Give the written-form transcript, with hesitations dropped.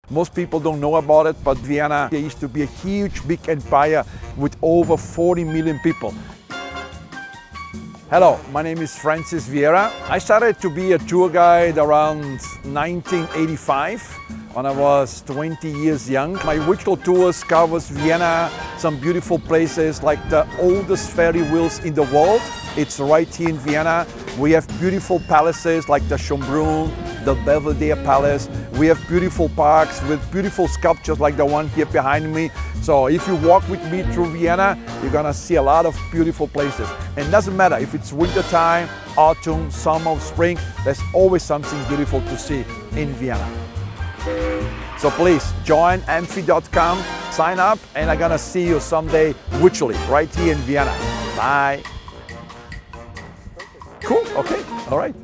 Most people don't know about it, but Vienna used to be a huge, big empire with over 40 million people. Hello, my name is Francis Vieira. I started to be a tour guide around 1985 when I was 20 years young. My virtual tours covers Vienna, some beautiful places like the oldest ferry wheels in the world. It's right here in Vienna. We have beautiful palaces like the Schönbrunn, the Belvedere Palace. We have beautiful parks with beautiful sculptures like the one here behind me. So if you walk with me through Vienna, you're gonna see a lot of beautiful places. And it doesn't matter if it's winter time, autumn, summer, spring, there's always something beautiful to see in Vienna. So please join Amphy.com, sign up, and I'm gonna see you someday virtually right here in Vienna. Bye. Cool, okay, all right.